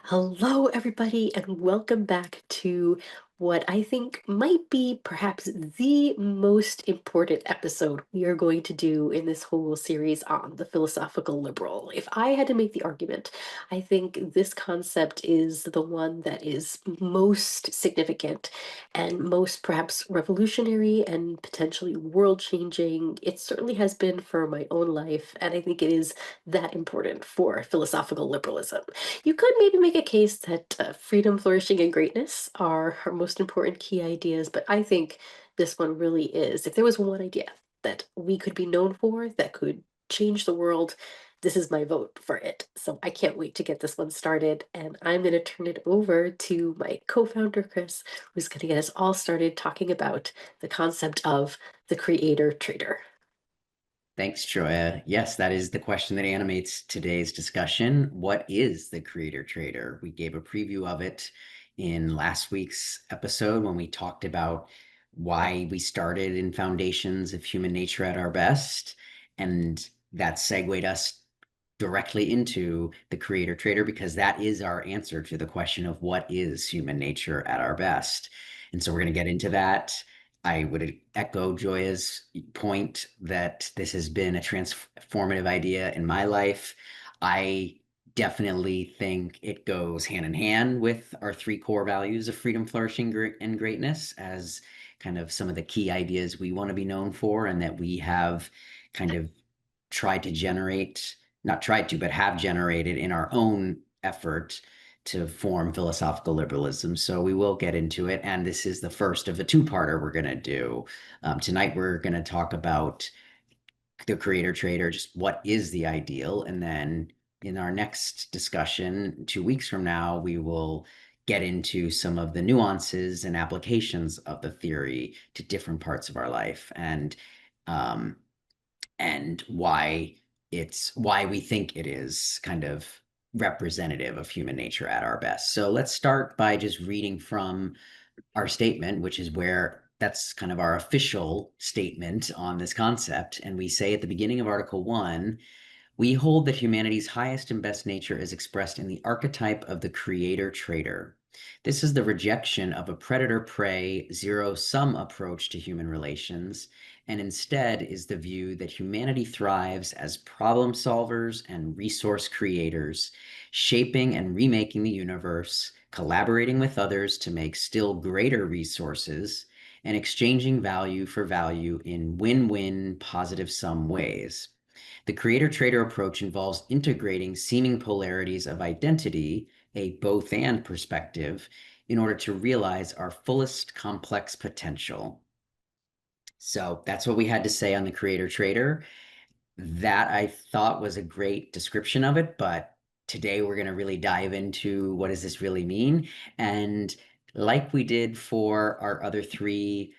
Hello, everybody, and welcome back to what I think might be perhaps the most important episode we are going to do in this whole series on the philosophical liberal. If I had to make the argument, I think this concept is the one that is most significant and most perhaps revolutionary and potentially world changing. It certainly has been for my own life, and I think it is that important for philosophical liberalism. You could maybe make a case that freedom, flourishing, and greatness are our most important key ideas, but I think this one really is. If there was one idea that we could be known for that could change the world, this is my vote for it. So I can't wait to get this one started. And I'm going to turn it over to my co founder, Chris, who's going to get us all started talking about the concept of the creator trader. Thanks, Joia. Yes, that is the question that animates today's discussion. What is the creator trader? We gave a preview of it in last week's episode when we talked about why we started in Foundations of Human Nature at Our Best. And that segued us directly into the creator trader because that is our answer to the question of what is human nature at our best. And so we're going to get into that. I would echo Joya's point that this has been a transformative idea in my life. I definitely think it goes hand in hand with our three core values of freedom, flourishing, and greatness as kind of some of the key ideas we want to be known for, and that we have kind of tried to generate, not tried to, but have generated in our own effort to form philosophical liberalism. So we will get into it. And this is the first of a two-parter we're going to do. Tonight, we're going to talk about the creator trader, just what is the ideal. And then in our next discussion, 2 weeks from now, we will get into some of the nuances and applications of the theory to different parts of our life um, and why we think it is kind of representative of human nature at our best. So let's start by just reading from our statement, which is where that's kind of our official statement on this concept. And we say at the beginning of Article 1, we hold that humanity's highest and best nature is expressed in the archetype of the creator-trader. This is the rejection of a predator-prey, zero-sum approach to human relations, and instead is the view that humanity thrives as problem solvers and resource creators, shaping and remaking the universe, collaborating with others to make still greater resources, and exchanging value for value in win-win positive sum ways. The creator-trader approach involves integrating seeming polarities of identity, a both-and perspective, in order to realize our fullest complex potential. So that's what we had to say on the creator-trader. That I thought was a great description of it, but today we're going to really dive into what does this really mean? And like we did for our other three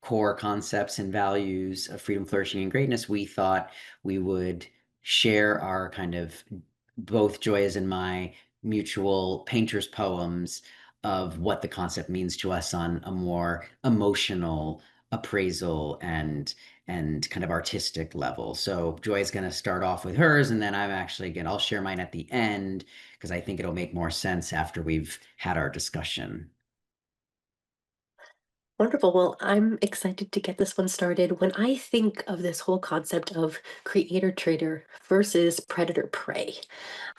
core concepts and values of freedom, flourishing, and greatness, we thought we would share our kind of both Joya's and my mutual painter's poems of what the concept means to us on a more emotional appraisal and kind of artistic level. So Joy's going to start off with hers, and then I'll share mine at the end because I think it'll make more sense after we've had our discussion. Wonderful. Well, I'm excited to get this one started. When I think of this whole concept of creator trader versus predator prey,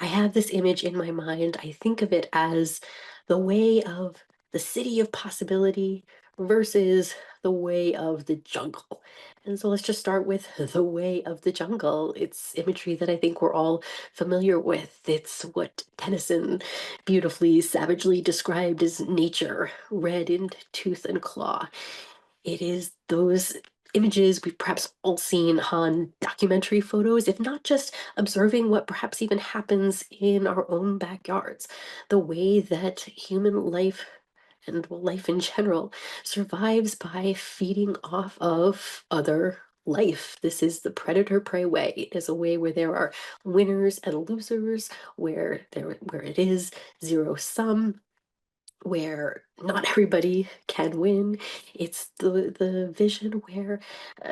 I have this image in my mind. I think of it as the way of the city of possibility versus the way of the jungle. And so let's just start with the way of the jungle. It's imagery that I think we're all familiar with. It's what Tennyson beautifully, savagely described as nature, red in tooth and claw. It is those images we've perhaps all seen on documentary photos, if not just observing what perhaps even happens in our own backyards. The way that human life and life in general survives by feeding off of other life. This is the predator prey way. It is a way where there are winners and losers, where it is zero sum, where not everybody can win. It's the vision where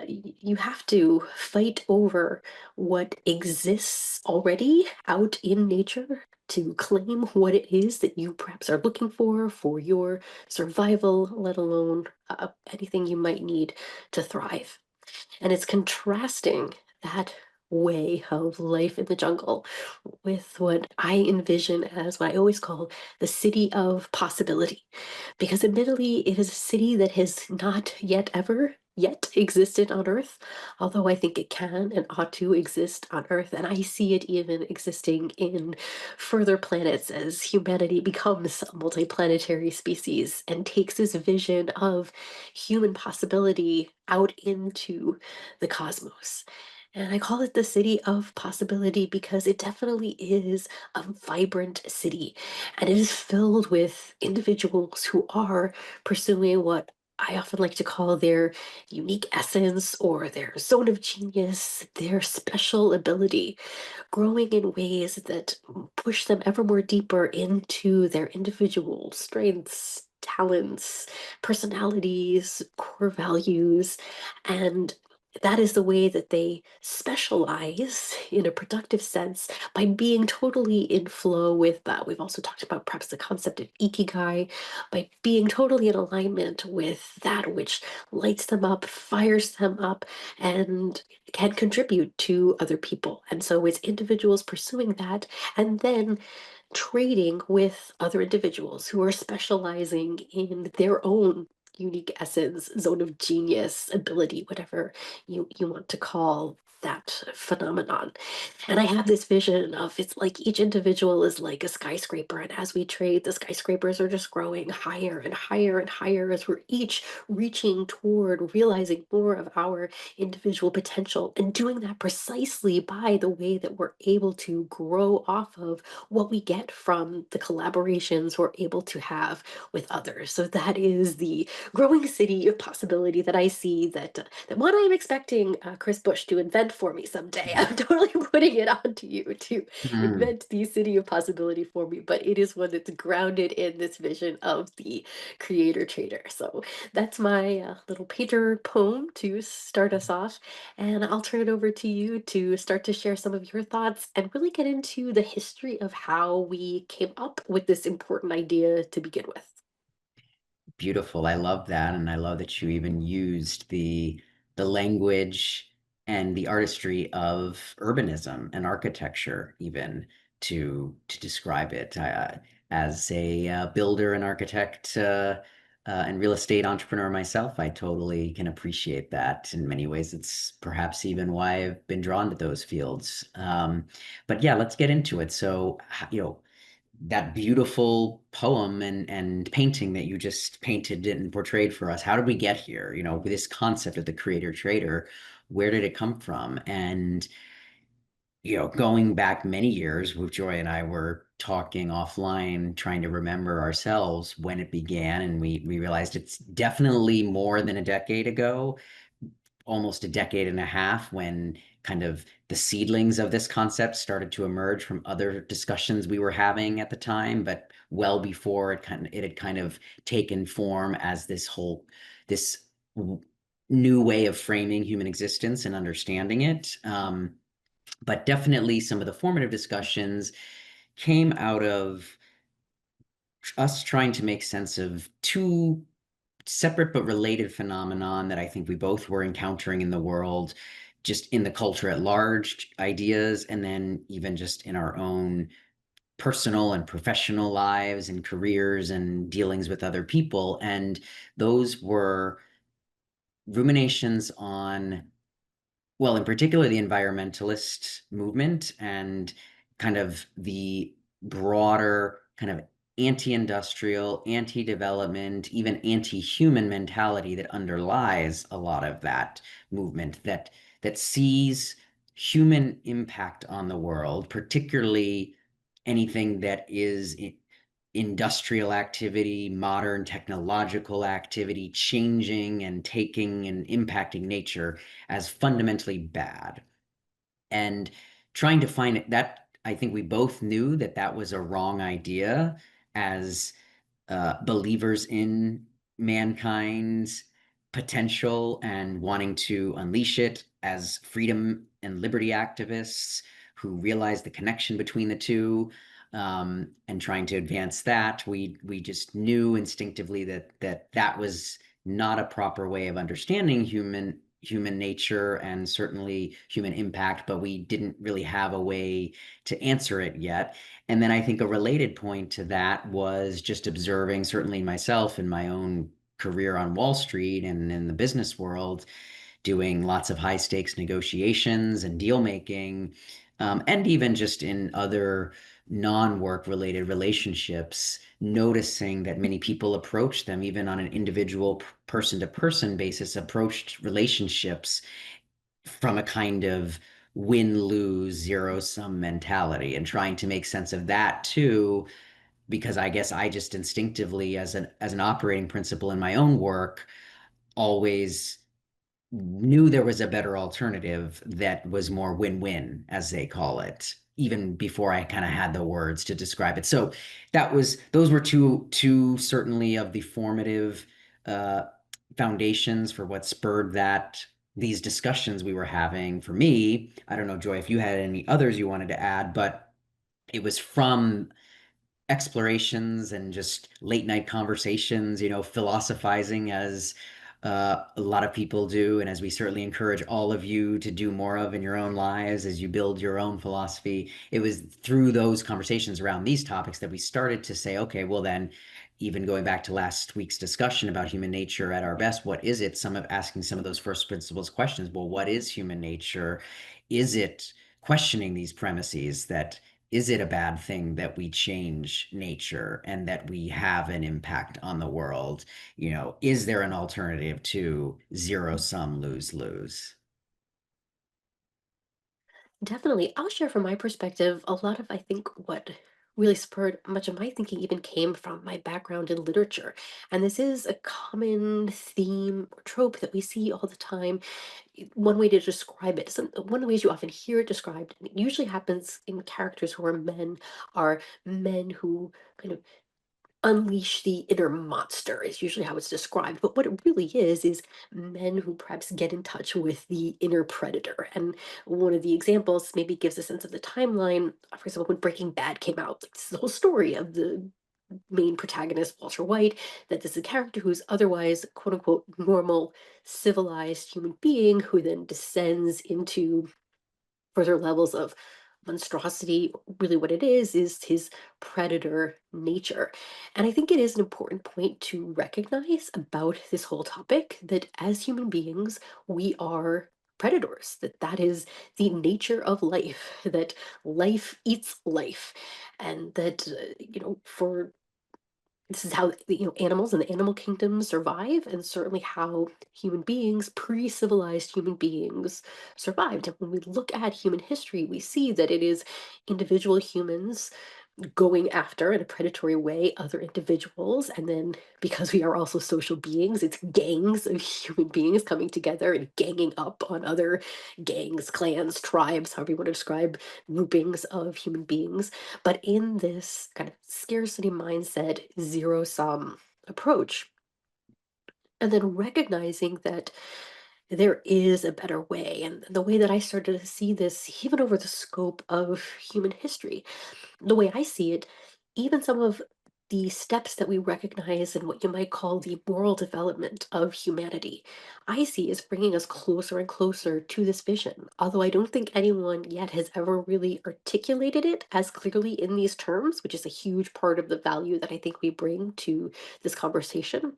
you have to fight over what exists already out in nature to claim what it is that you perhaps are looking for your survival, let alone anything you might need to thrive. And it's contrasting that way of life in the jungle with what I envision as what I always call the city of possibility. Because admittedly, it is a city that has not yet ever yet existed on Earth, although I think it can and ought to exist on Earth. And I see it even existing in further planets as humanity becomes a multiplanetary species and takes this vision of human possibility out into the cosmos. And I call it the city of possibility because it definitely is a vibrant city and it is filled with individuals who are pursuing what I often like to call their unique essence or their zone of genius, their special ability, growing in ways that push them ever more deeper into their individual strengths, talents, personalities, core values, and that is the way that they specialize in a productive sense by being totally in flow with that. We've also talked about perhaps the concept of ikigai, by being totally in alignment with that which lights them up, fires them up, and can contribute to other people. And so it's individuals pursuing that and then trading with other individuals who are specializing in their own unique essence, zone of genius, ability, whatever you want to call that phenomenon. And I have this vision of it's like each individual is like a skyscraper. And as we trade, the skyscrapers are just growing higher and higher and higher as we're each reaching toward realizing more of our individual potential and doing that precisely by the way that we're able to grow off of what we get from the collaborations we're able to have with others. So that is the growing city of possibility that I see that one I'm expecting Chris Bush to invent for me someday. I'm totally putting it onto you to Mm. invent the city of possibility for me, but it is one that's grounded in this vision of the creator trader. So that's my little painter poem to start us off. And I'll turn it over to you to start to share some of your thoughts and really get into the history of how we came up with this important idea to begin with. Beautiful. I love that, and I love that you even used the language and the artistry of urbanism and architecture even to describe it. As a builder and architect and real estate entrepreneur myself, I totally can appreciate that. In many ways, it's perhaps even why I've been drawn to those fields. But yeah, let's get into it. So, that beautiful poem and painting that you just painted and portrayed for us. How did we get here? This concept of the creator trader, where did it come from? And going back many years, with Joy and I were talking offline, trying to remember ourselves when it began, and we realized it's definitely more than a decade ago, almost a decade and a half, when kind of the seedlings of this concept started to emerge from other discussions we were having at the time, but well before it had kind of taken form as this new way of framing human existence and understanding it. But definitely some of the formative discussions came out of us trying to make sense of two separate but related phenomenon that I think we both were encountering in the world, just in the culture at large, ideas, and then even just in our own personal and professional lives and careers and dealings with other people. And those were ruminations on, well, in particular, the environmentalist movement and kind of the broader kind of anti-industrial, anti-development, even anti-human mentality that underlies a lot of that movement that sees human impact on the world, particularly anything that is industrial activity, modern technological activity, changing and taking and impacting nature as fundamentally bad. And trying to find it, that I think we both knew that that was a wrong idea as believers in mankind's potential and wanting to unleash it as freedom and liberty activists who realize the connection between the two. and trying to advance that. We just knew instinctively that was not a proper way of understanding human nature and certainly human impact, but we didn't really have a way to answer it yet. And then I think a related point to that was just observing, certainly myself in my own career on Wall Street and in the business world, doing lots of high stakes negotiations and deal making, and even just in other non-work related relationships, noticing that many people approach them, even on an individual person to person basis, approached relationships from a kind of win lose zero sum mentality, and trying to make sense of that too, because I guess I just instinctively, as an operating principle in my own work, always knew there was a better alternative that was more win-win, as they call it, even before I kind of had the words to describe it. So those were two certainly of the formative uh, foundations for what spurred that these discussions we were having for me. I don't know, Joy, if you had any others you wanted to add, but it was from explorations and just late night conversations, philosophizing as a lot of people do, and as we certainly encourage all of you to do more of in your own lives as you build your own philosophy. It was through those conversations around these topics that we started to say, okay, well then, even going back to last week's discussion about human nature at our best, what is it? Some of asking some of those first principles questions. Well, what is human nature? Is it questioning these premises that is it a bad thing that we change nature and that we have an impact on the world? Is there an alternative to zero sum lose lose? Definitely. I'll share from my perspective, a lot of, I think, what really spurred much of my thinking even came from my background in literature. And this is a common theme or trope that we see all the time. One way to describe it, one of the ways you often hear it described, and it usually happens in characters who are men who kind of unleash the inner monster is usually how it's described. But what it really is men who perhaps get in touch with the inner predator. And one of the examples maybe gives a sense of the timeline. For example, when Breaking Bad came out, like, this is the whole story of the main protagonist, Walter White, that this is a character who's otherwise quote unquote normal, civilized human being who then descends into further levels of monstrosity. Really what it is his predator nature. And I think it is an important point to recognize about this whole topic that as human beings we are predators, that is the nature of life, that life eats life, and that for this is how animals in the animal kingdom survive, and certainly how human beings, pre-civilized human beings, survived. And when we look at human history, we see that it is individual humans going after in a predatory way other individuals, and then because we are also social beings, it's gangs of human beings coming together and ganging up on other gangs, clans, tribes, however you want to describe groupings of human beings. But in this kind of scarcity mindset, zero sum approach, and then recognizing that there is a better way. And the way that I started to see this, even over the scope of human history, the way I see it, even some of the steps that we recognize in what you might call the moral development of humanity, I see as bringing us closer and closer to this vision. Although I don't think anyone yet has ever really articulated it as clearly in these terms, which is a huge part of the value that I think we bring to this conversation.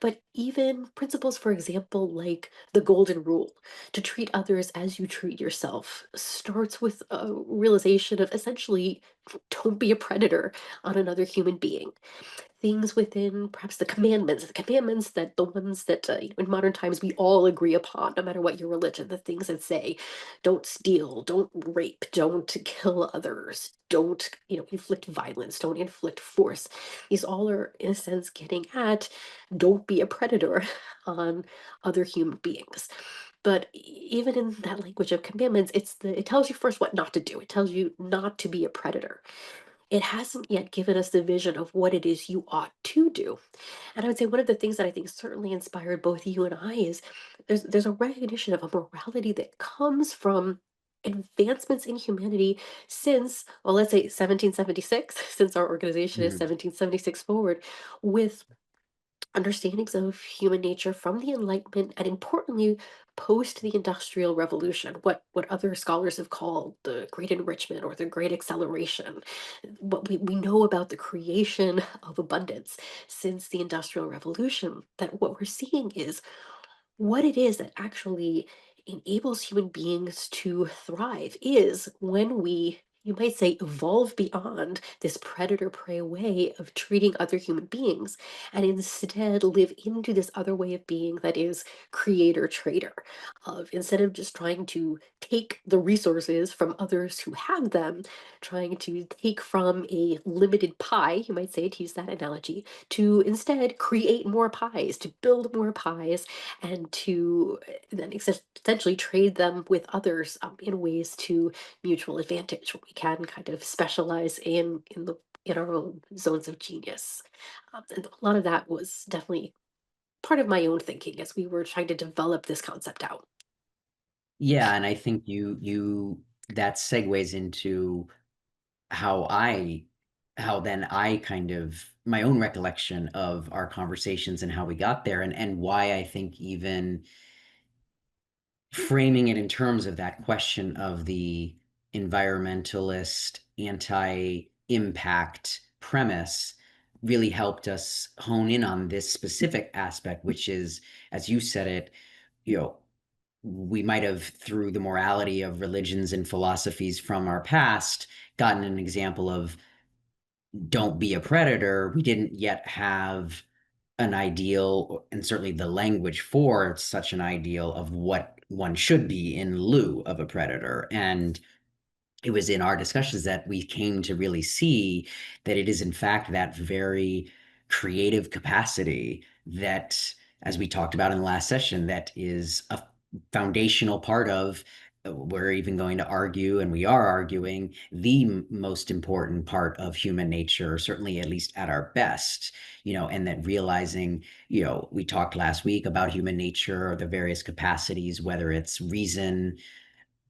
But even principles, for example, like the golden rule, to treat others as you treat yourself, starts with a realization of essentially don't be a predator on another human being. Things within perhaps the commandments that the ones that in modern times we all agree upon, no matter what your religion, the things that say, don't steal, don't rape, don't kill others, don't inflict violence, don't inflict force. These all are in a sense getting at don't be a predator on other human beings. But even in that language of commandments, it tells you first what not to do. It tells you not to be a predator. It hasn't yet given us the vision of what it is you ought to do. And I would say one of the things that I think certainly inspired both you and I is there's a recognition of a morality that comes from advancements in humanity since, well, let's say 1776, since our organization is Mhm. 1776 forward, with understandings of human nature from the Enlightenment and importantly, post the Industrial Revolution, what other scholars have called the Great Enrichment or the Great Acceleration. What we know about the creation of abundance since the Industrial Revolution, that what we're seeing is what it is that actually enables human beings to thrive is when we, you might say, evolve beyond this predator prey way of treating other human beings and instead live into this other way of being that is creator trader. Of instead of just trying to take the resources from others who have them, trying to take from a limited pie, you might say, to use that analogy, to instead create more pies, to build more pies and to then essentially trade them with others in ways to mutual advantage. We can kind of specialize in our own zones of genius. And a lot of that was definitely part of my own thinking as we were trying to develop this concept out. Yeah, and I think you that segues into how I how then I kind of my own recollection of our conversations and how we got there and why I think even framing it in terms of that question of the environmentalist anti-impact premise really helped us hone in on this specific aspect, which is, as you said it, you know, we might have, through the morality of religions and philosophies from our past, gotten an example of don't be a predator. We didn't yet have an ideal, and certainly the language for such an ideal of what one should be in lieu of a predator. And it was in our discussions that we came to really see that it is, in fact, that very creative capacity that, as we talked about in the last session, that is a foundational part of, we're even going to argue, and we are arguing, the most important part of human nature, certainly at least at our best, and that realizing, we talked last week about human nature or the various capacities, whether it's reason,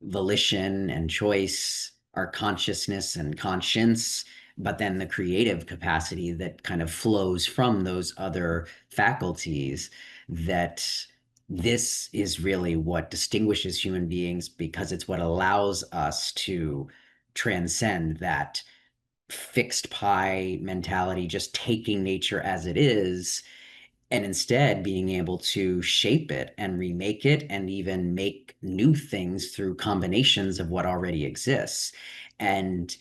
volition and choice, our consciousness and conscience, but then the creative capacity that kind of flows from those other faculties, that this is really what distinguishes human beings because it's what allows us to transcend that fixed pie mentality, just taking nature as it is and instead being able to shape it and remake it and even make new things through combinations of what already exists. And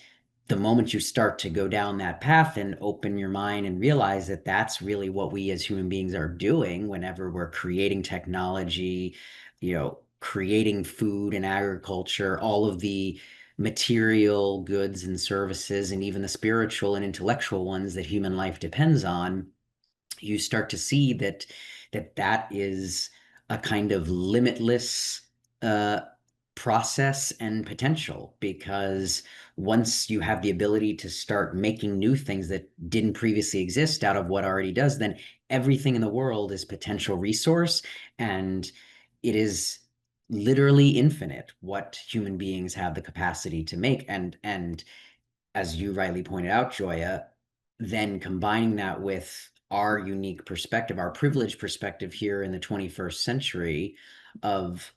the moment you start to go down that path and open your mind and realize that that's really what we as human beings are doing whenever we're creating technology, creating food and agriculture, all of the material goods and services, and even the spiritual and intellectual ones that human life depends on, you start to see that is a kind of limitless uh, process and potential, because once you have the ability to start making new things that didn't previously exist out of what already does, then everything in the world is potential resource, and it is literally infinite what human beings have the capacity to make. And as you rightly pointed out, Joya, then combining that with our unique perspective, our privileged perspective here in the 21st century of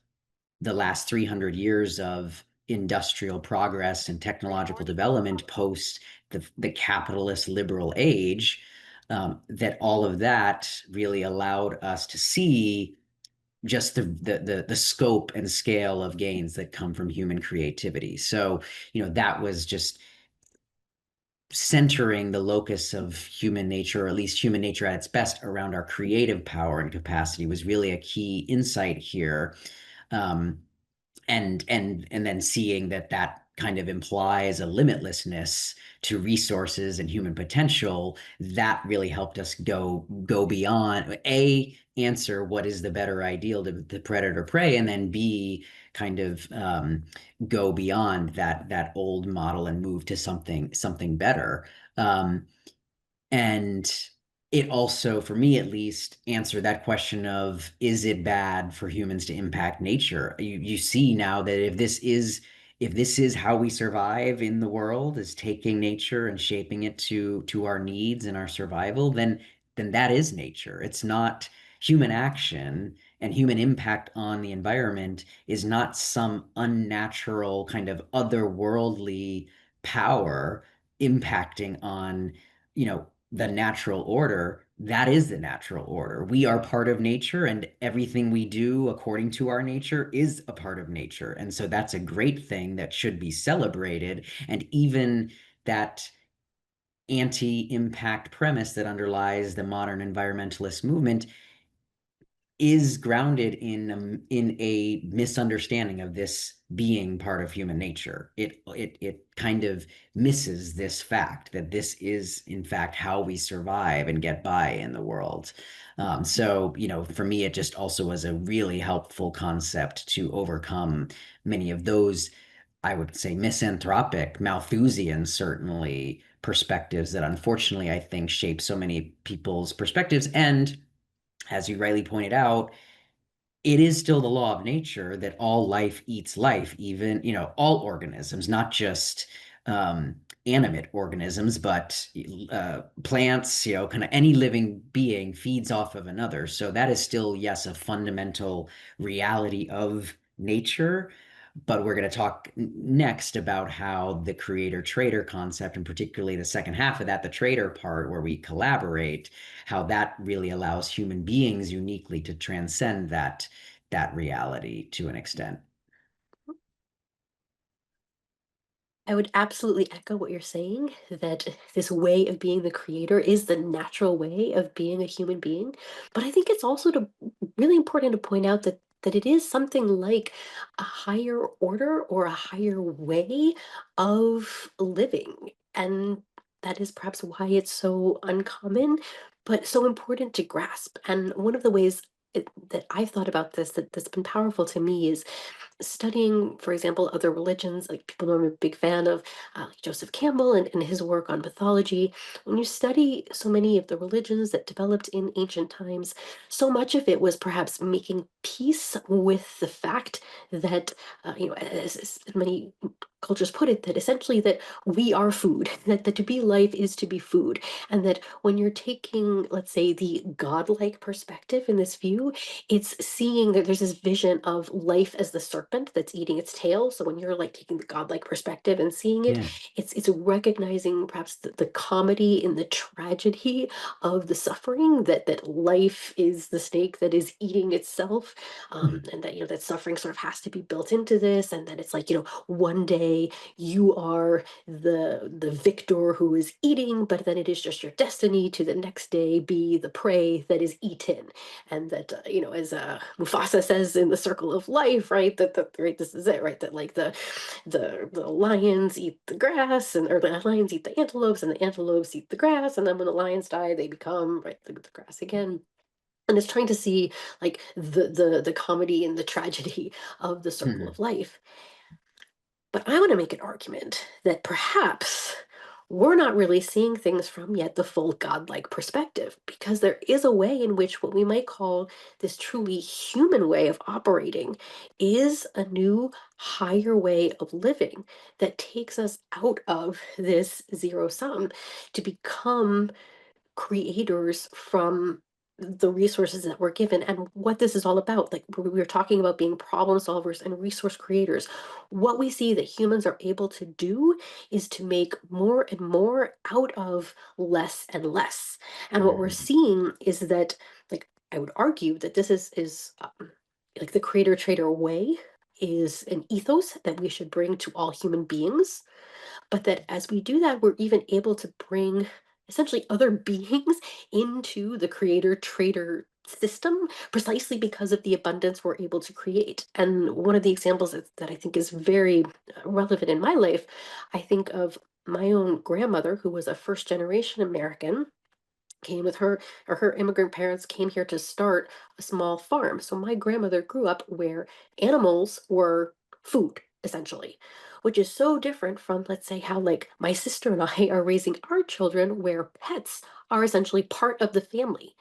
the last 300 years of industrial progress and technological development post the capitalist liberal age, that all of that really allowed us to see just the scope and scale of gains that come from human creativity. So, that was just centering the locus of human nature, or at least human nature at its best, around our creative power and capacity was really a key insight here. Um, and then seeing that kind of implies a limitlessness to resources and human potential, that really helped us go beyond answer what is the better ideal to the predator prey, and then b kind of go beyond that old model and move to something better. And it also, for me at least, answered that question of, is it bad for humans to impact nature? You see now that if this is if this is how we survive in the world, is taking nature and shaping it to our needs and our survival, then that is nature. It's not human action, and human impact on the environment is not some unnatural kind of otherworldly power impacting on, the natural order. That is the natural order. We are part of nature, and everything we do according to our nature is a part of nature. And so that's a great thing that should be celebrated. And even that anti-impact premise that underlies the modern environmentalist movement is grounded in a misunderstanding of this being part of human nature. It kind of misses this fact that this is in fact how we survive and get by in the world. So, for me, it just also was a really helpful concept to overcome many of those, I would say, misanthropic, Malthusian, certainly, perspectives that unfortunately I think shape so many people's perspectives. And as you rightly pointed out, it is still the law of nature that all life eats life, even, all organisms, not just um, animate organisms, but plants, kind of any living being feeds off of another. So that is still, yes, a fundamental reality of nature. But we're going to talk next about how the creator trader concept, and particularly the second half of that, the trader part where we collaborate, how that really allows human beings uniquely to transcend that reality to an extent. I would absolutely echo what you're saying, that this way of being the creator is the natural way of being a human being. But I think it's also really important to point out that it is something like a higher order or a higher way of living. And that is perhaps why it's so uncommon, but so important to grasp. And one of the ways that I've thought about this that's been powerful to me is studying, for example, other religions. Like, people know I'm a big fan of like Joseph Campbell and his work on mythology. When you study so many of the religions that developed in ancient times, so much of it was perhaps making peace with the fact that, as many cultures put it, that essentially that we are food, that to be life is to be food, and that when you're taking, let's say, the godlike perspective in this view, it's seeing that there's this vision of life as the serpent that's eating its tail. So when you're like taking the godlike perspective and seeing it, Yeah. it's recognizing perhaps the comedy in the tragedy of the suffering, that life is the snake that is eating itself, and that that suffering sort of has to be built into this, and that it's like, one day you are the victor who is eating, but then it is just your destiny to the next day be the prey that is eaten. And that, as Mufasa says in the Circle of Life, right, that right, this is it, right, that like the lions eat the grass, or the lions eat the antelopes, and the antelopes eat the grass, and then when the lions die they become, right, the grass again. And it's trying to see like the comedy and the tragedy of the circle of life. But I want to make an argument that perhaps we're not really seeing things from yet the full godlike perspective, because there is a way in which what we might call this truly human way of operating is a new, higher way of living that takes us out of this zero sum to become creators from the resources that we're given. And what this is all about, like we were talking about being problem solvers and resource creators, what we see that humans are able to do is to make more and more out of less and less. And what we're Mhm. seeing is that, like, I would argue that this is like the creator trader way is an ethos that we should bring to all human beings, but that as we do that, we're even able to bring essentially other beings into the creator trader system, precisely because of the abundance we're able to create. And one of the examples that I think is very relevant in my life, I think of my own grandmother, who was a first generation American, came with her, or her immigrant parents came here to start a small farm. So my grandmother grew up where animals were food, essentially, which is so different from, let's say, how like my sister and I are raising our children, where pets are essentially part of the family.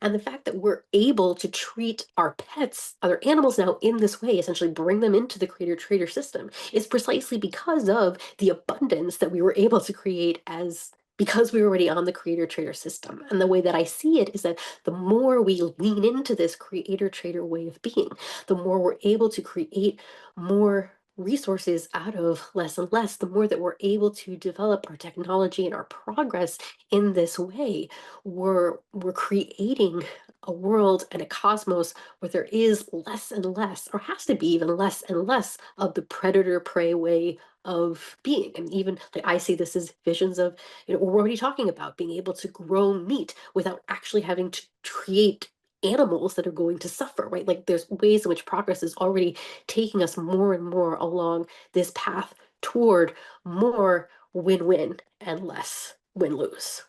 And the fact that we're able to treat our pets, other animals now in this way, essentially bring them into the creator trader system, is precisely because of the abundance that we were able to create as because we were already on the creator trader system. And the way that I see it is that the more we lean into this creator trader way of being, the more we're able to create more resources out of less and less, the more that we're able to develop our technology and our progress in this way, we're creating a world and a cosmos where there is less and less, or has to be even less and less, of the predator prey way of being. And even like I see this as visions of, we're already talking about being able to grow meat without actually having to create animals that are going to suffer, right? Like there's ways in which progress is already taking us more and more along this path toward more win-win and less win-lose.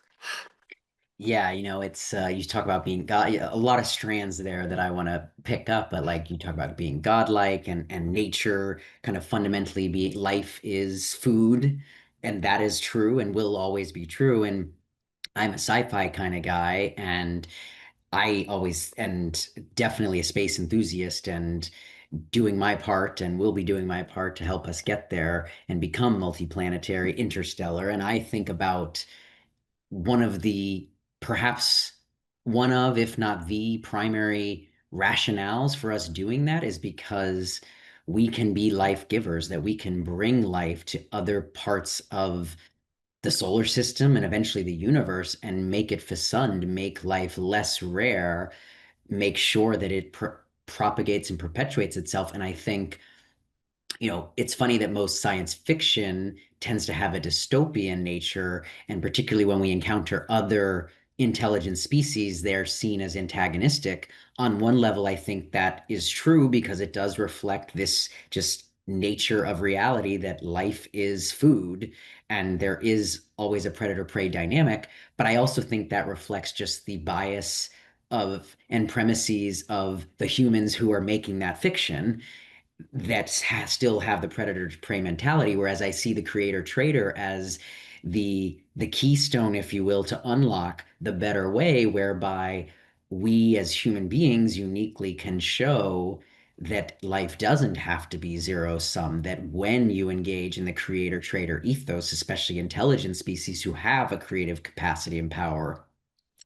Yeah, it's you talk about being God, yeah, a lot of strands there that I want to pick up, but like you talk about being godlike and nature kind of fundamentally be life is food, and that is true and will always be true. And I'm a sci-fi kind of guy, and I always and definitely a space enthusiast and doing my part and will be doing my part to help us get there and become multiplanetary, interstellar. And I think about one of the perhaps one of, if not the primary rationales for us doing that is because we can be life givers, that we can bring life to other parts of the solar system and eventually the universe and make it fecund, make life less rare, make sure that it propagates and perpetuates itself. And I think it's funny that most science fiction tends to have a dystopian nature, and particularly when we encounter other intelligent species, they're seen as antagonistic. On one level, I think that is true because it does reflect this just nature of reality that life is food and there is always a predator-prey dynamic. But I also think that reflects just the bias of and premises of the humans who are making that fiction that still have the predator to prey mentality, whereas I see the creator trader as the keystone, if you will, to unlock the better way whereby we as human beings uniquely can show that life doesn't have to be zero sum, that when you engage in the creator trader ethos, especially intelligent species who have a creative capacity and power,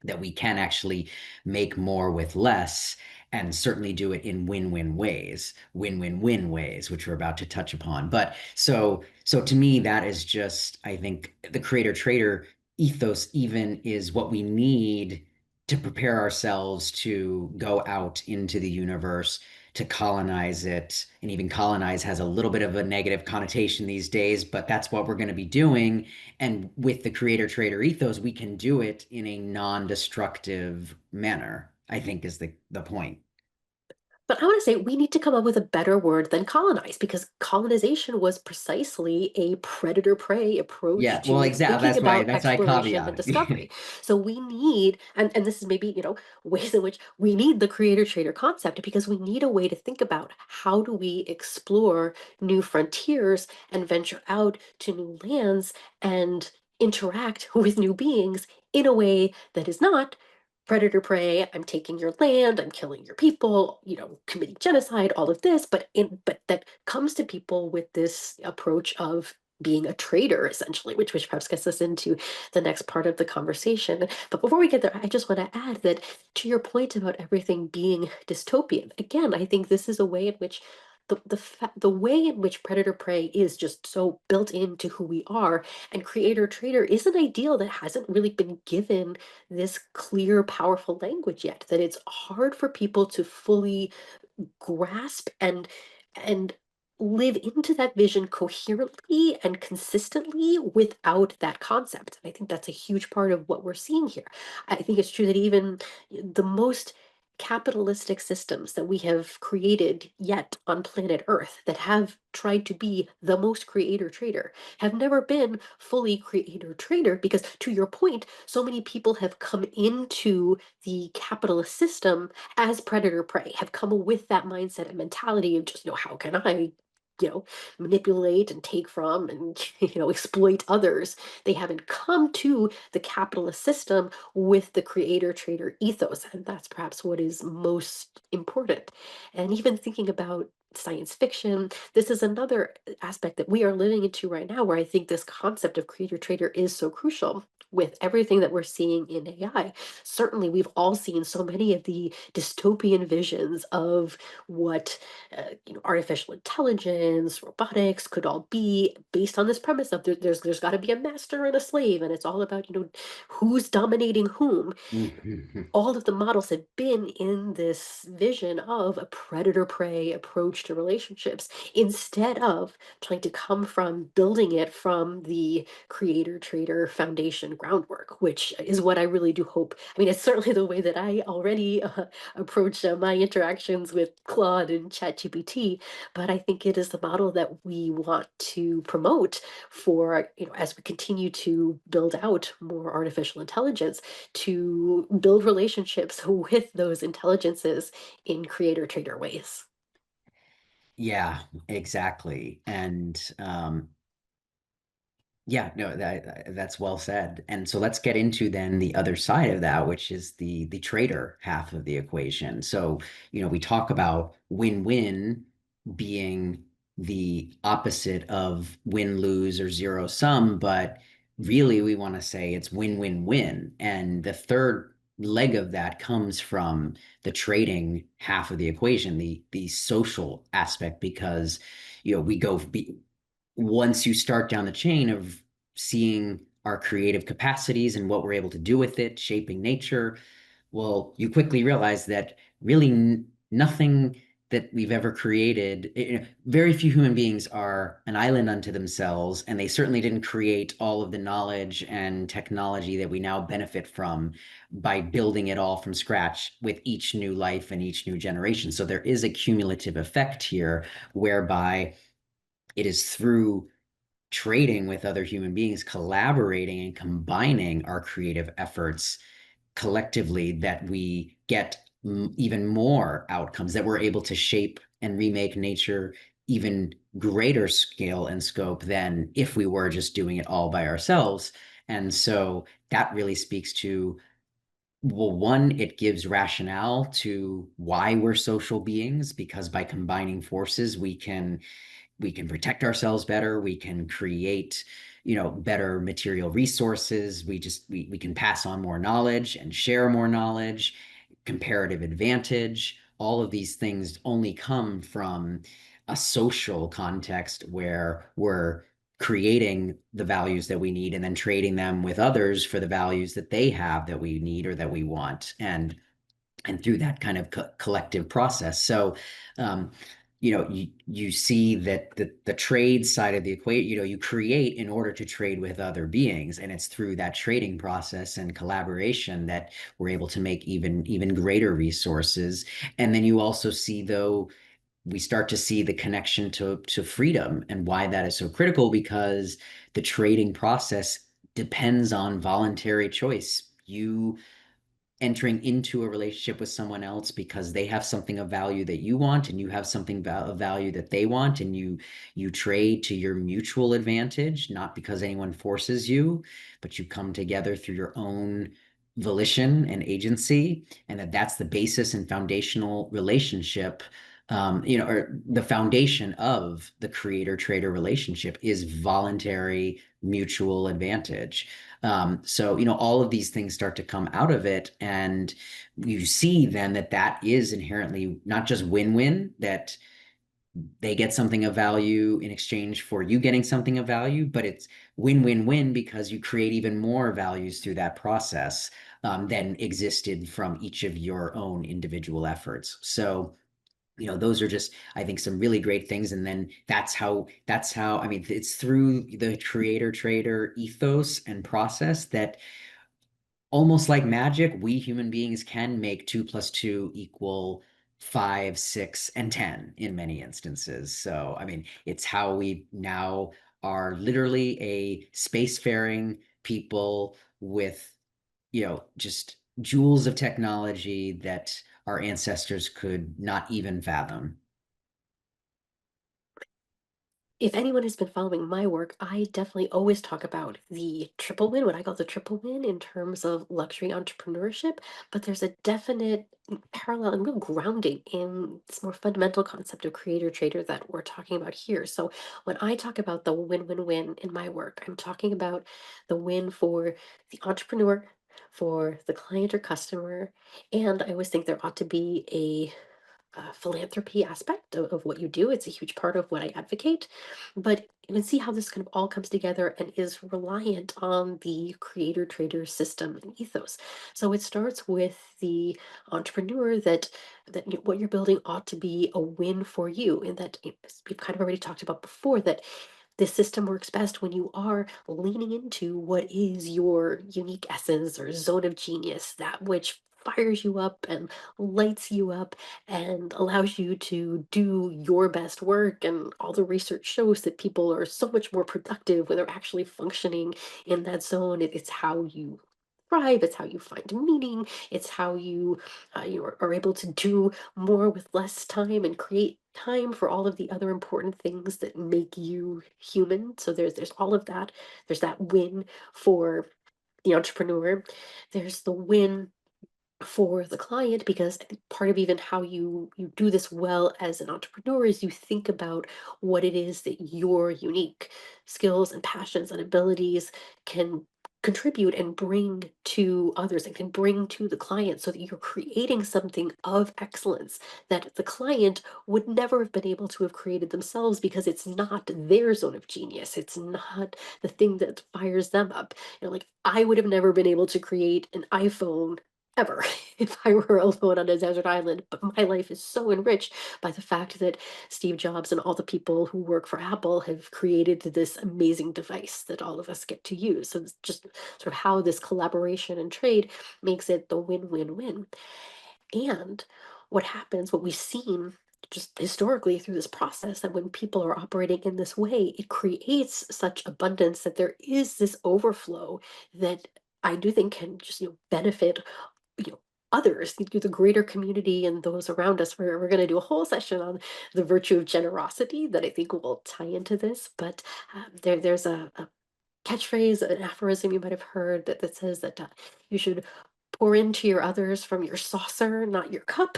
that we can actually make more with less and certainly do it in win-win ways, win-win-win ways, which we're about to touch upon. But so to me, that is just, I think the creator trader ethos even is what we need to prepare ourselves to go out into the universe to colonize it. And even colonize has a little bit of a negative connotation these days, but that's what we're going to be doing. And with the creator trader ethos, we can do it in a non-destructive manner, I think is the point. But I want to say we need to come up with a better word than colonize, because colonization was precisely a predator prey approach Yeah, well, to exactly. thinking about That's what I exploration and caveat. discovery. So we need, and this is maybe, ways in which we need the creator trader concept, because we need a way to think about how do we explore new frontiers and venture out to new lands and interact with new beings in a way that is not predator prey. I'm taking your land, I'm killing your people, committing genocide, all of this, but that comes to people with this approach of being a traitor, essentially, which perhaps gets us into the next part of the conversation. But before we get there, I just want to add that, to your point about everything being dystopian, again, I think this is a way in which the way in which predator prey is just so built into who we are, and creator trader is an ideal that hasn't really been given this clear, powerful language yet, that it's hard for people to fully grasp and live into that vision coherently and consistently without that concept. And I think that's a huge part of what we're seeing here. I think it's true that even the most capitalistic systems that we have created yet on planet Earth, that have tried to be the most creator trader, have never been fully creator trader, because, to your point, so many people have come into the capitalist system as predator prey, have come with that mindset and mentality of just, how can I manipulate and take from and exploit others. They haven't come to the capitalist system with the creator trader ethos, and that's perhaps what is most important. And even thinking about science fiction, this is another aspect that we are living into right now, where I think this concept of creator trader is so crucial with everything that we're seeing in AI. Certainly, we've all seen so many of the dystopian visions of what artificial intelligence, robotics could all be based on this premise of there's got to be a master and a slave, and it's all about who's dominating whom. Mhm. All of the models have been in this vision of a predator prey approach to relationships instead of trying to come from building it from the creator trader foundation groundwork, which is what I really do hope. I mean, it's certainly the way that I already approach my interactions with Claude and ChatGPT, but I think it is the model that we want to promote for, as we continue to build out more artificial intelligence, to build relationships with those intelligences in creator trader ways. Yeah, exactly. And yeah, no, that's well said. And so let's get into then the other side of that, which is the trader half of the equation. So, we talk about win-win being the opposite of win-lose or zero sum, but really we want to say it's win-win-win. And the third leg of that comes from the trading half of the equation, the social aspect, because we go once you start down the chain of seeing our creative capacities and what we're able to do with it, shaping nature, well, you quickly realize that really nothing that we've ever created, very few human beings are an island unto themselves, and they certainly didn't create all of the knowledge and technology that we now benefit from by building it all from scratch with each new life and each new generation. So there is a cumulative effect here whereby it is through trading with other human beings, collaborating and combining our creative efforts collectively that we get even more outcomes, that we're able to shape and remake nature even greater scale and scope than if we were just doing it all by ourselves. And so that really speaks to, well, one, it gives rationale to why we're social beings, because by combining forces, we can protect ourselves better, we can create better material resources, we can pass on more knowledge and share more knowledge, comparative advantage. All of these things only come from a social context where we're creating the values that we need and then trading them with others for the values that they have that we need or that we want, and through that kind of collective process. So, you see that the trade side of the equation, you create in order to trade with other beings, and it's through that trading process and collaboration that we're able to make even greater resources. And then you also see, though, we start to see the connection to freedom and why that is so critical, because the trading process depends on voluntary choice. You entering into a relationship with someone else because they have something of value that you want and you have something of value that they want, and you trade to your mutual advantage, not because anyone forces you, but you come together through your own volition and agency, and that's the basis and foundational relationship. Or the foundation of the creator trader relationship is voluntary mutual advantage. So, all of these things start to come out of it. And you see then that that is inherently not just win-win, that they get something of value in exchange for you getting something of value, but it's win-win-win because you create even more values through that process than existed from each of your own individual efforts. So, those are just, I think, some really great things. And then that's how I mean, it's through the creator trader ethos and process that, almost like magic, we human beings can make 2 + 2 = 5, 6, and 10 in many instances. So, I mean, it's how we now are literally a spacefaring people with, just jewels of technology that our ancestors could not even fathom. if anyone has been following my work, I definitely always talk about the triple win, what I call the triple win in terms of luxury entrepreneurship. But there's a definite parallel and real grounding in this more fundamental concept of creator trader that we're talking about here. So when I talk about the win win win in my work, I'm talking about the win for the entrepreneur, for the client or customer. And I always think there ought to be a philanthropy aspect of what you do. It's a huge part of what I advocate. But you can see how this kind of all comes together and is reliant on the creator trader system and ethos. So it starts with the entrepreneur that what you're building ought to be a win for you, and that we've kind of already talked about before that this system works best when you are leaning into what is your unique essence or zone of genius, that which fires you up and lights you up and allows you to do your best work. And all the research shows that people are so much more productive when they're actually functioning in that zone. It's how you thrive, it's how you find meaning, it's how you are able to do more with less time and create time for all of the other important things that make you human. So there's all of that. There's that win for the entrepreneur. There's the win for the client, because I think part of even how you do this well as an entrepreneur is you think about what it is that your unique skills and passions and abilities can contribute and bring to others and can bring to the client, so that you're creating something of excellence that the client would never have been able to have created themselves, because it's not their zone of genius, it's not the thing that fires them up. Like, I would have never been able to create an iPhone ever if I were alone on a desert island. But my life is so enriched by the fact that Steve Jobs and all the people who work for Apple have created this amazing device that all of us get to use. So it's just sort of how this collaboration and trade makes it the win win win. And what happens, what we've seen just historically through this process, that when people are operating in this way, it creates such abundance that there is this overflow that I do think can just benefit you know others, the greater community and those around us. We're going to do a whole session on the virtue of generosity that I think will tie into this. But there's a catchphrase, an aphorism you might have heard that says that you should pour into your others from your saucer, not your cup.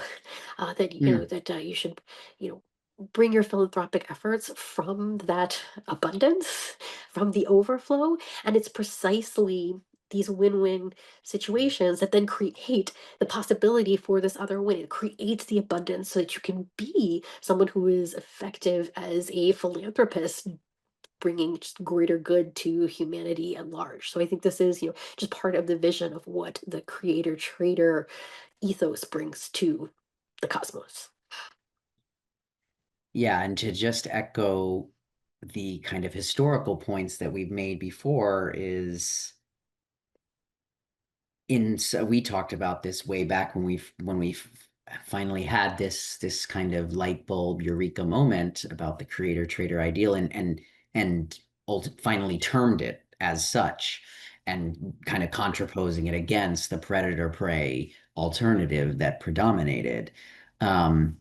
That Mm. that you should you know bring your philanthropic efforts from that abundance, from the overflow. And it's precisely these win-win situations that then create the possibility for this other win. It creates the abundance so that you can be someone who is effective as a philanthropist, bringing just greater good to humanity at large. So I think this is, just part of the vision of what the creator trader ethos brings to the cosmos. Yeah, and to just echo the kind of historical points that we've made before is so we talked about this way back when we finally had this kind of light bulb eureka moment about the creator trader ideal, and finally termed it as such, and kind of contraposing it against the predator prey alternative that predominated. um,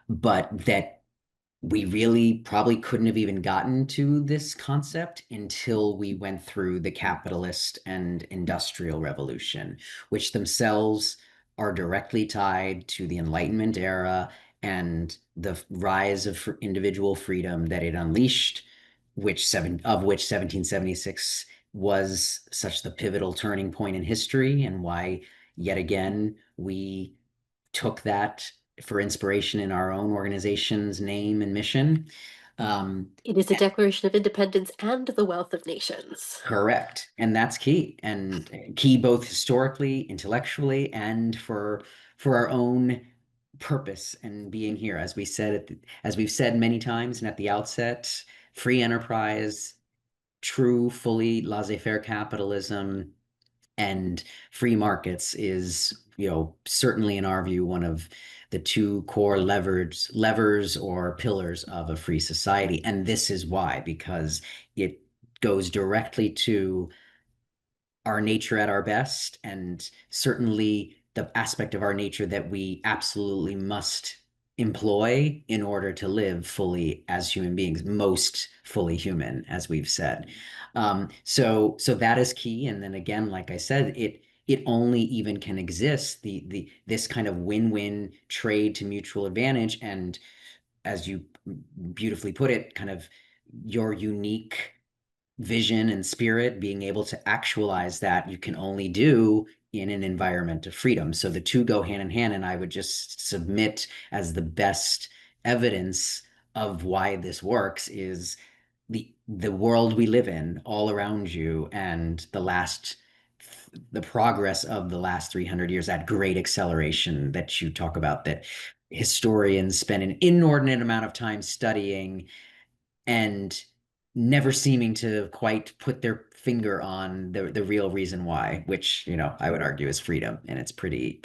but that we really probably couldn't have even gotten to this concept until we went through the capitalist and industrial revolution, which themselves are directly tied to the Enlightenment era and the rise of individual freedom that it unleashed, which 1776 was such the pivotal turning point in history, and why yet again we took that for inspiration in our own organization's name and mission. Um, It is a declaration of independence and the wealth of nations. Correct. And that's key. And key both historically, intellectually, and for our own purpose and being here. As we've said many times and at the outset, free enterprise, true, fully laissez-faire capitalism, and free markets is, certainly in our view, one of the two core levers or pillars of a free society. And this is why, because it goes directly to our nature at our best, and certainly the aspect of our nature that we absolutely must employ in order to live fully as human beings, most fully human, as we've said. So that is key. And then again, like I said, it only even can exist the this kind of win-win trade to mutual advantage. And as you beautifully put it, kind of your unique vision and spirit, being able to actualize that, you can only do in an environment of freedom. So the two go hand in hand. And I would just submit as the best evidence of why this works is the world we live in all around you, and the progress of the last 300 years, that great acceleration that you talk about, that historians spend an inordinate amount of time studying and never seeming to quite put their finger on the real reason why, which, I would argue is freedom. And it's pretty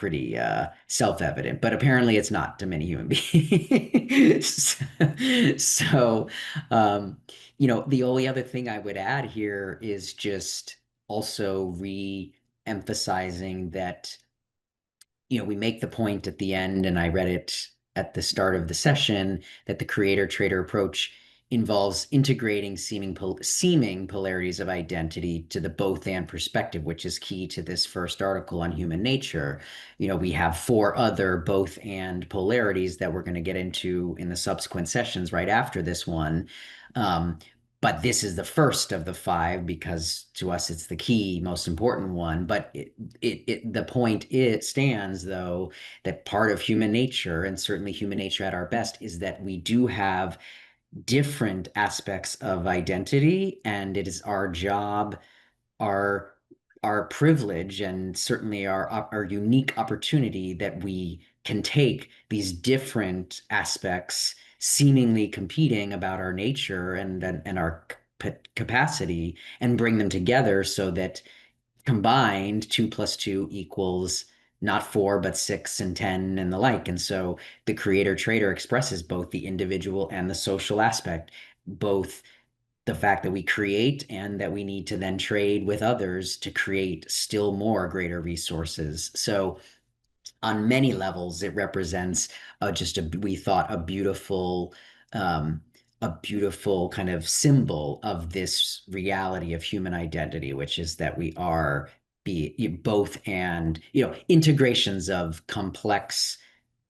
self-evident, but apparently it's not to many human beings. So, um, the only other thing I would add here is just also re-emphasizing that we make the point at the end, and I read it at the start of the session, that the creator trader approach involves integrating seeming polarities of identity to the both and perspective, which is key to this first article on human nature. We have four other both and polarities that we're going to get into in the subsequent sessions right after this one. Um, but this is the first of the five because to us it's the key, most important one. But the point it stands, though, that part of human nature, and certainly human nature at our best, is that we do have different aspects of identity, and it is our job, our our privilege, and certainly our unique opportunity, that we can take these different aspects seemingly competing about our nature and our capacity, and bring them together so that combined 2 plus 2 equals not 4 but 6 and 10 and the like. And so the creator trader expresses both the individual and the social aspect, both the fact that we create and that we need to then trade with others to create still more greater resources. So on many levels, it represents we thought, um, a beautiful kind of symbol of this reality of human identity, which is that we are both, and integrations of complex,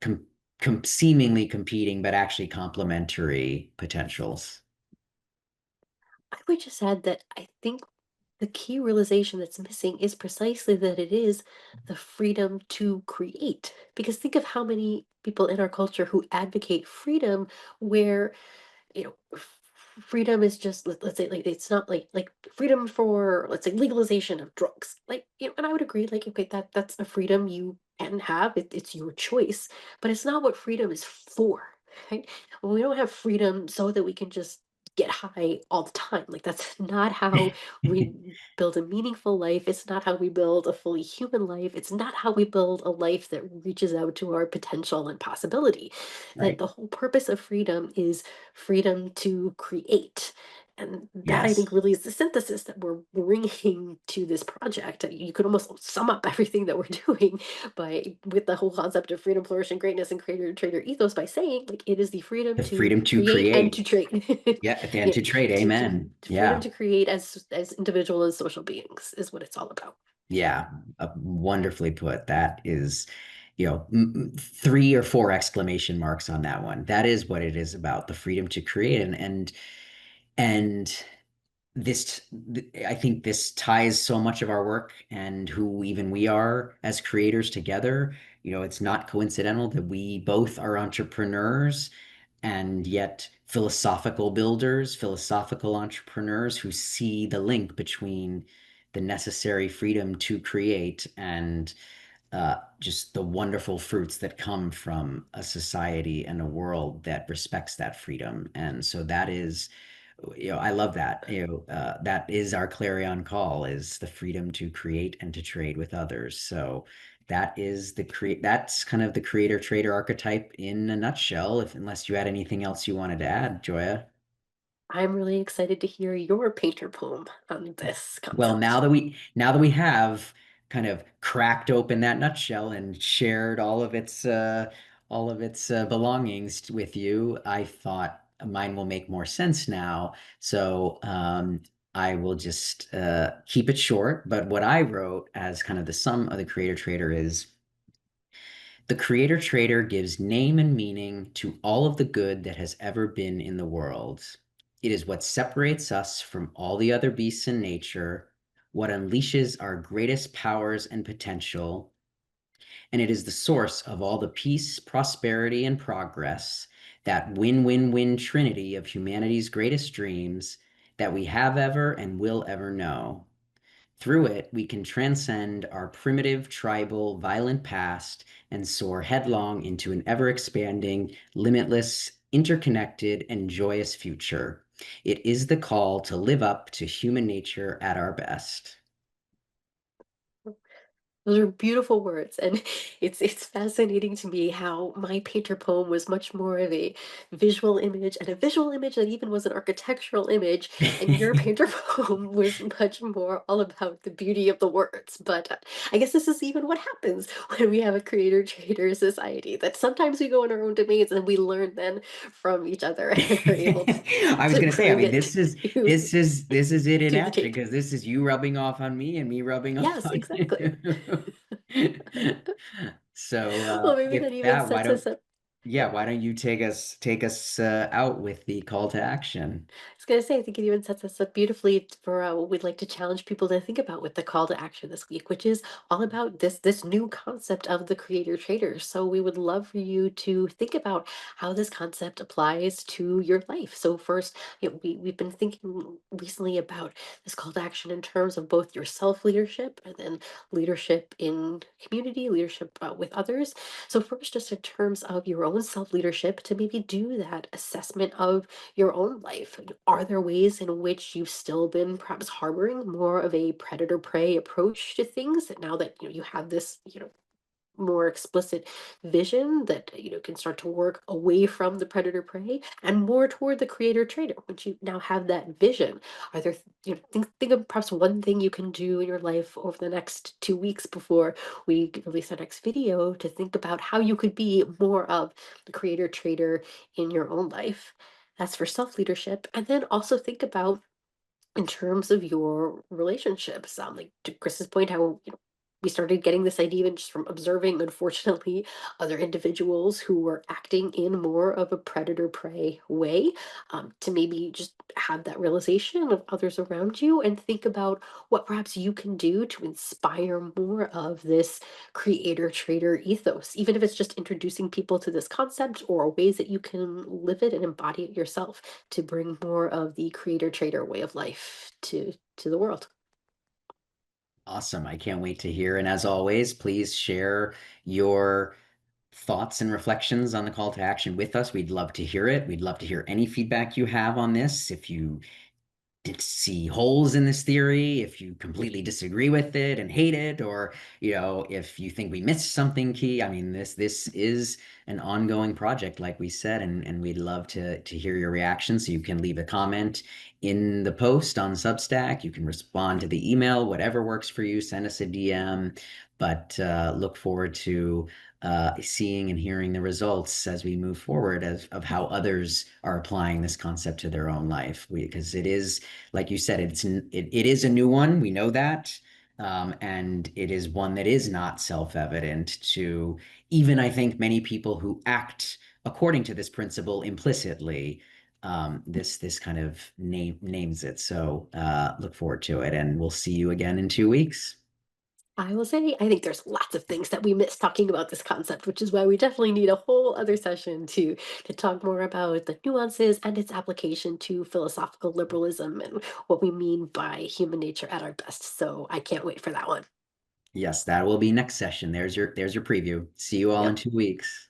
com, seemingly competing but actually complementary potentials. I would just add that I think the key realization that's missing is precisely that it is the freedom to create. Because think of how many people in our culture who advocate freedom where freedom is just let's say like it's not like freedom for let's say legalization of drugs like and I would agree like okay that's a freedom you can have it's your choice but it's not what freedom is for, right? We don't have freedom so that we can just get high all the time. Like that's not how we build a meaningful life. It's not how we build a fully human life. It's not how we build a life that reaches out to our potential and possibility. That Right. the whole purpose of freedom is freedom to create. And that I Yes. think really is the synthesis that we're bringing to this project. You could almost sum up everything that we're doing by with the whole concept of freedom, flourish, and greatness and creator trader ethos by saying like it is the freedom The to freedom to create and to create. trade. Yeah, at the end Yeah, to trade. Amen. freedom Yeah. to create as individual and social beings is what it's all about. Yeah. Wonderfully put. That is, three or four exclamation marks on that one. That is what it is about, the freedom to create. And this, I think this ties so much of our work and who even we are as creators together. It's not coincidental that we both are entrepreneurs and yet philosophical builders, philosophical entrepreneurs who see the link between the necessary freedom to create and just the wonderful fruits that come from a society and a world that respects that freedom. And so that is, I love that. That is our clarion call: is the freedom to create and to trade with others. So that's kind of the creator trader archetype in a nutshell. If unless you had anything else you wanted to add, Joya. I'm really excited to hear your painter poem on this Well, concept. now that we have kind of cracked open that nutshell and shared all of its belongings with you, I thought mine will make more sense now. So I will just keep it short. But what I wrote as kind of the sum of the creator trader is the creator trader gives name and meaning to all of the good that has ever been in the world. It is what separates us from all the other beasts in nature, what unleashes our greatest powers and potential, and it is the source of all the peace, prosperity, and progress, that win-win-win trinity of humanity's greatest dreams that we have ever and will ever know. Through it, we can transcend our primitive, tribal, violent past and soar headlong into an ever-expanding, limitless, interconnected, and joyous future. It is the call to live up to human nature at our best. Those are beautiful words, and it's fascinating to me how my painter poem was much more of a visual image, and a visual image that even was an architectural image, and your painter poem was much more all about the beauty of the words. But I guess this is even what happens when we have a creator-trader society, that sometimes we go in our own domains and we learn then from each other and are able I was to gonna say, I bring mean, it this is it in to the action table. because this is you rubbing off on me and me rubbing off Yes, on exactly. you. So Well, maybe with that even that, sets us up. why don't you take us out with the call to action? I was gonna say, I think it even sets us up beautifully for what we'd like to challenge people to think about with the call to action this week, which is all about this new concept of the creator trader. So we would love for you to think about how this concept applies to your life. So first, we've been thinking recently about this call to action in terms of both your self leadership and then leadership in community, leadership with others. So first, just in terms of your own self leadership, to maybe do that assessment of your own life. Are there ways in which you've still been perhaps harboring more of a predator prey approach to things, that now that you have this more explicit vision that can start to work away from the predator prey and more toward the creator trader? Once you now have that vision, are there think of perhaps one thing you can do in your life over the next 2 weeks before we release our next video, to think about how you could be more of the creator trader in your own life? That's for self leadership. And then also think about, in terms of your relationships, like to Chris's point, how we started getting this idea even just from observing, unfortunately, other individuals who were acting in more of a predator prey way, to maybe just have that realization of others around you and think about what perhaps you can do to inspire more of this creator trader ethos, even if it's just introducing people to this concept or ways that you can live it and embody it yourself, to bring more of the creator trader way of life to the world. Awesome. I can't wait to hear. And as always, please share your thoughts and reflections on the call to action with us. We'd love to hear it. We'd love to hear any feedback you have on this. If you did see holes in this theory, if you completely disagree with it and hate it, or if you think we missed something key. I mean, this is an ongoing project, like we said, and we'd love to hear your reaction. So you can leave a comment in the post on Substack. You can respond to the email, whatever works for you. Send us a DM. But look forward to seeing and hearing the results as we move forward of how others are applying this concept to their own life. Because it is, like you said, it is a new one. We know that. And it is one that is not self-evident to even, I think, many people who act according to this principle implicitly. This kind of names it. So look forward to it, and we'll see you again in 2 weeks. I will say, I think there's lots of things that we miss talking about this concept, which is why we definitely need a whole other session to talk more about the nuances and its application to philosophical liberalism and what we mean by human nature at our best. So I can't wait for that one. Yes, that will be next session. There's your preview. See you all in Yep. 2 weeks.